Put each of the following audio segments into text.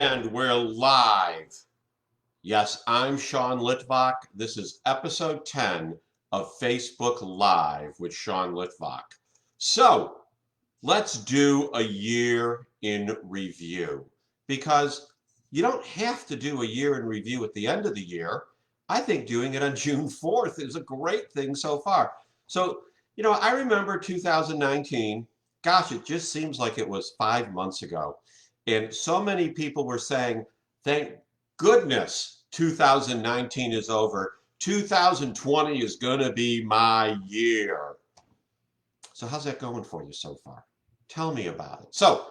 And we're live. Yes, I'm Sean Litvak. This is episode 10 of Facebook Live with Sean Litvak. So let's do a year in review because you don't have to do a year in review at the end of the year. I think doing it on June 4th is a great thing so far. So, I remember 2019. Gosh, it just seems like it was 5 months ago. And so many people were saying, thank goodness 2019 is over. 2020 is going to be my year. So, how's that going for you so far? Tell me about it. So,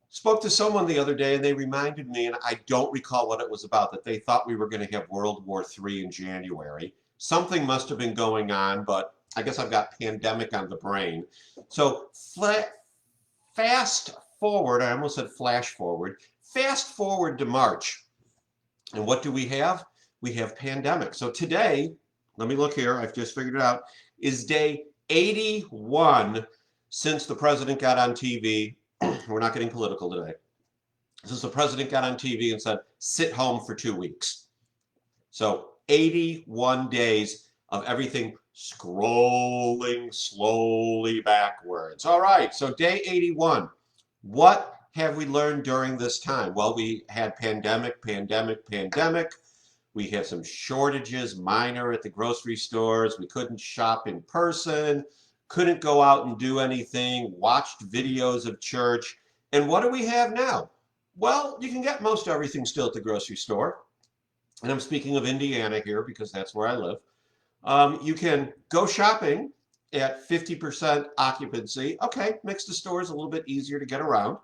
spoke to someone the other day and they reminded me, and I don't recall what it was about, that they thought we were going to have World War III in January. Something must have been going on, but I guess I've got pandemic on the brain. So, fast forward, I almost said flash forward, fast forward to March. And what do we have? We have pandemic. So today, let me look here, I've just figured it out, is day 81 since the president got on TV. We're not getting political today. Since the president got on TV and said, sit home for 2 weeks. So 81 days of everything scrolling slowly backwards. All right, so day 81. What have we learned during this time? Well, we had pandemic. We had some shortages, minor at the grocery stores. We couldn't shop in person, couldn't go out and do anything, watched videos of church. And what do we have now? Well, you can get most everything still at the grocery store. And I'm speaking of Indiana here because that's where I live. You can go shopping at 50% occupancy. Okay, makes the stores a little bit easier to get around.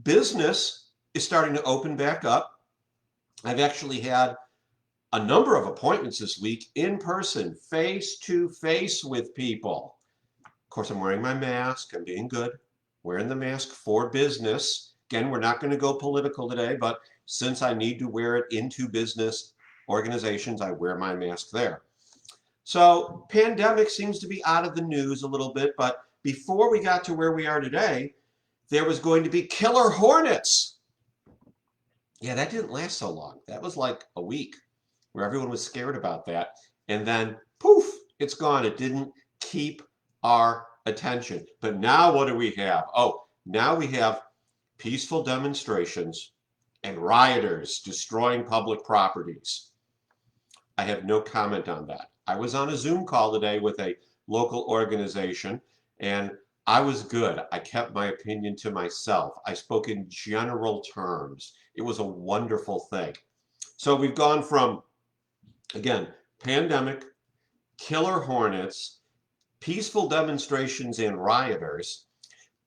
Business is starting to open back up. I've actually had a number of appointments this week in person, face to face with people. Of course, I'm wearing my mask. I'm being good. Wearing the mask for business. Again, we're not going to go political today, but since I need to wear it into business organizations, I wear my mask there. So pandemic seems to be out of the news a little bit, but before we got to where we are today, there was going to be killer hornets. Yeah, that didn't last so long. That was like a week where everyone was scared about that. And then poof, it's gone. It didn't keep our attention. But now what do we have? Oh, now we have peaceful demonstrations and rioters destroying public properties. I have no comment on that. I was on a Zoom call today with a local organization and I was good. I kept my opinion to myself. I spoke in general terms. It was a wonderful thing. So we've gone from, again, pandemic, killer hornets, peaceful demonstrations and rioters.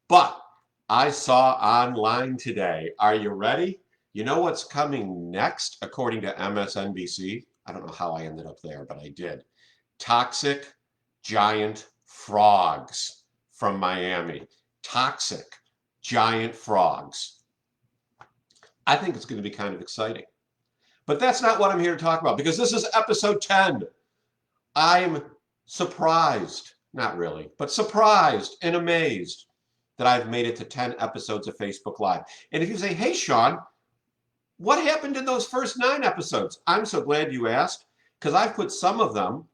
But I saw online today, are you ready? You know what's coming next, according to MSNBC? I don't know how I ended up there, but I did. Toxic giant frogs from Miami. Toxic giant frogs. I think it's going to be kind of exciting. But that's not what I'm here to talk about because this is episode 10. I'm surprised, not really, but surprised and amazed that I've made it to 10 episodes of Facebook Live. And if you say, hey, Sean, what happened in those first 9 episodes? I'm so glad you asked because I've put some of them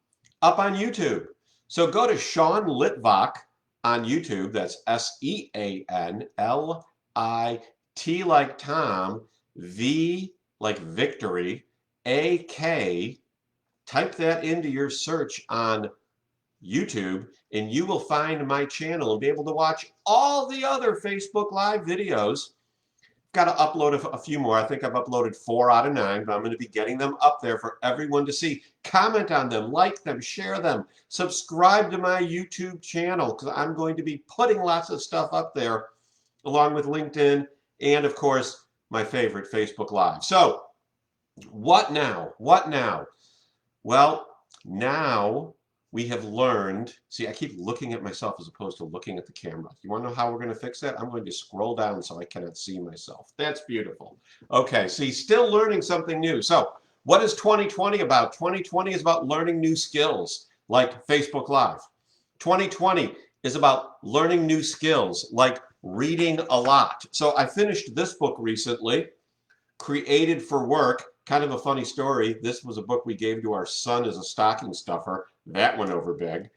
up on YouTube. So go to Sean Litvak on YouTube. That's SEANLIT like Tom, V like victory, AK. Type that into your search on YouTube and you will find my channel and be able to watch all the other Facebook Live videos. Got to upload a few more. I think I've uploaded 4 out of 9, but I'm going to be getting them up there for everyone to see. Comment on them, like them, share them, subscribe to my YouTube channel because I'm going to be putting lots of stuff up there along with LinkedIn and, of course, my favorite, Facebook Live. So what now? What now? Well, now we have learned, see, I keep looking at myself as opposed to looking at the camera. You want to know how we're going to fix that? I'm going to scroll down so I cannot see myself. That's beautiful. Okay, see, still learning something new. So what is 2020 about? 2020 is about learning new skills like Facebook Live. 2020 is about learning new skills like reading a lot. So I finished this book recently, Created for Work. Kind of a funny story. This was a book we gave to our son as a stocking stuffer. That went over big.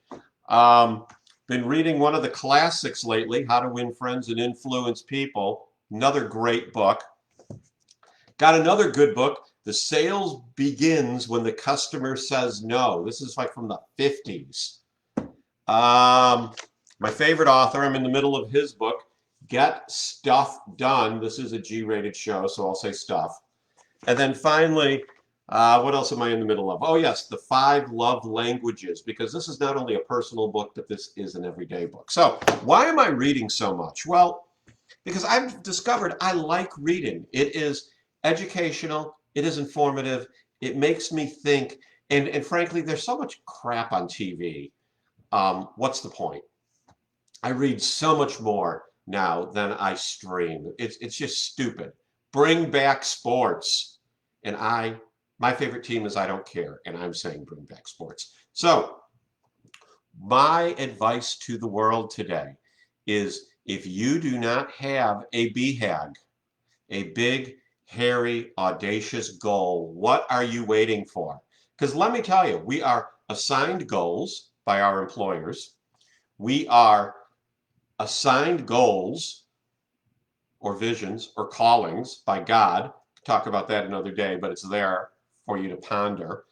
Been reading one of the classics lately, How to Win Friends and Influence People. Another great book. Got another good book, The Sales Begins When the Customer Says No. This is like from the 50s. My favorite author, I'm in the middle of his book, Get Stuff Done. This is a G-rated show, so I'll say stuff. And then finally, what else am I in the middle of? Oh yes, The 5 Love Languages, because this is not only a personal book, but this is an everyday book. So why am I reading so much? Well, because I've discovered I like reading. It is educational, it is informative, it makes me think, and frankly, there's so much crap on TV. What's the point? I read so much more now than I stream. It's just stupid. Bring back sports. And my favorite team is I don't care, and I'm saying bring back sports. So my advice to the world today is, if you do not have a BHAG, a big, hairy, audacious goal, what are you waiting for? Because let me tell you, we are assigned goals by our employers. We are assigned goals or visions or callings by God. Talk about that another day, but it's there for you to ponder.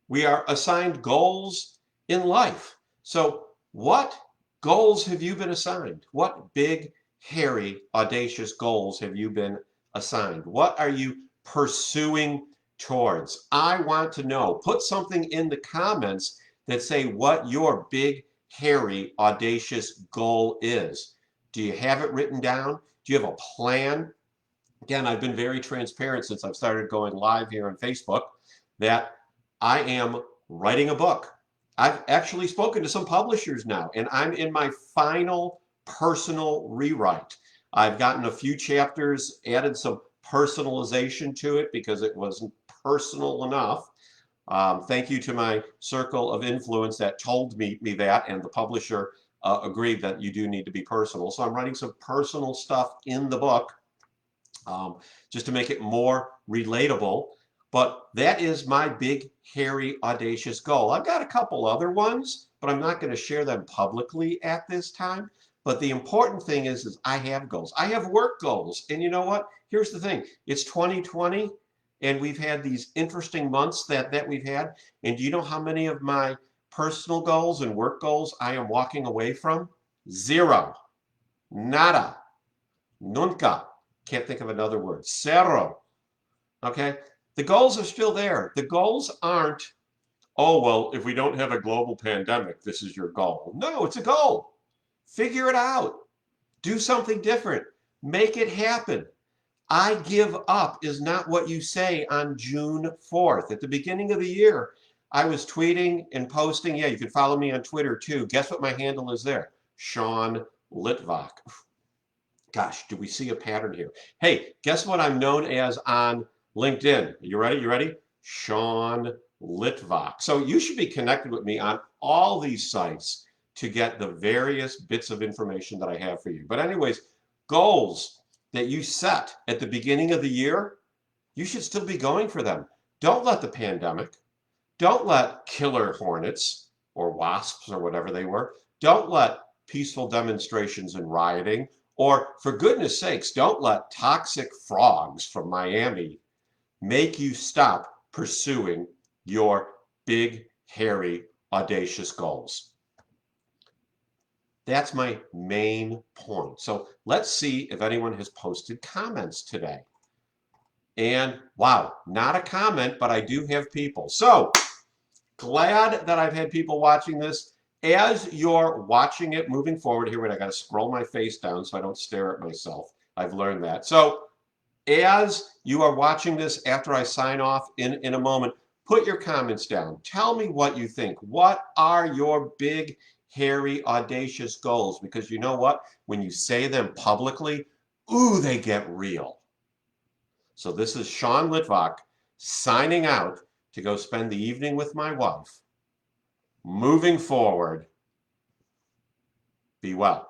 We are assigned goals in life. So what goals have you been assigned? What big, hairy, audacious goals have you been assigned? What are you pursuing towards? I want to know. Put something in the comments that say what your big, hairy, audacious goal is. Do you have it written down? Do you have a plan? Again, I've been very transparent since I've started going live here on Facebook that I am writing a book. I've actually spoken to some publishers now, and I'm in my final personal rewrite. I've gotten a few chapters, added some personalization to it because it wasn't personal enough. Thank you to my circle of influence that told me that, and the publisher agreed that you do need to be personal. So I'm writing some personal stuff in the book just to make it more relatable. But that is my big, hairy, audacious goal. I've got a couple other ones, but I'm not going to share them publicly at this time. But the important thing is I have goals. I have work goals. And you know what? Here's the thing. It's 2020, and we've had these interesting months that we've had. And do you know how many of my personal goals and work goals I am walking away from? Zero. Nada. Nunca. Can't think of another word. Cero. Okay? The goals are still there. The goals aren't, oh, well, if we don't have a global pandemic, this is your goal. No, it's a goal. Figure it out. Do something different. Make it happen. I give up is not what you say on June 4th. At the beginning of the year, I was tweeting and posting. Yeah, you can follow me on Twitter too. Guess what my handle is there? Sean Litvak. Gosh, do we see a pattern here? Hey, guess what I'm known as on LinkedIn? You ready? You ready? Sean Litvak. So you should be connected with me on all these sites to get the various bits of information that I have for you. But anyways, goals that you set at the beginning of the year, you should still be going for them. Don't let the pandemic, don't let killer hornets or wasps or whatever they were, don't let peaceful demonstrations and rioting, or for goodness sakes, don't let toxic frogs from Miami make you stop pursuing your big, hairy, audacious goals. That's my main point. So let's see if anyone has posted comments today. And wow, not a comment, but I do have people. So glad that I've had people watching this. As you're watching it moving forward here, I got to scroll my face down so I don't stare at myself. I've learned that. So as you are watching this after I sign off in a moment, put your comments down. Tell me what you think. What are your big, hairy, audacious goals? Because you know what? When you say them publicly, ooh, they get real. So this is Sean Litvak signing out to go spend the evening with my wife. Moving forward, be well.